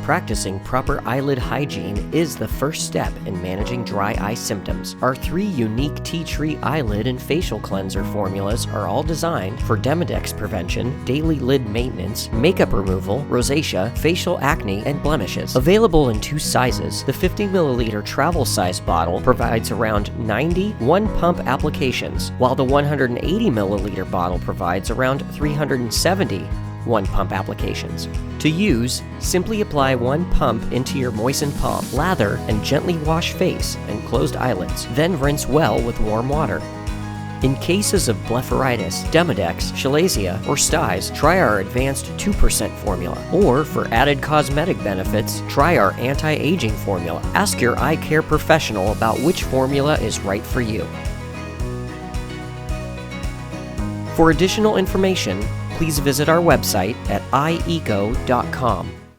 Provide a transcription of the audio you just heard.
Practicing proper eyelid hygiene is the first step in managing dry eye symptoms. Our 3 unique tea tree eyelid and facial cleanser formulas are all designed for Demodex prevention, daily lid maintenance, makeup removal, rosacea, facial acne, and blemishes. Available in 2 sizes, the 50 milliliter travel size bottle provides around 90 one-pump applications, while the 180 milliliter bottle provides around 370 one-pump applications. To use, simply apply 1 pump into your moistened palm, lather, and gently wash face and closed eyelids, then rinse well with warm water. In cases of blepharitis, Demodex, chalazia, or styes, try our advanced 2% formula. Or for added cosmetic benefits, try our anti-aging formula. Ask your eye care professional about which formula is right for you. For additional information, please visit our website at eyeeco.com.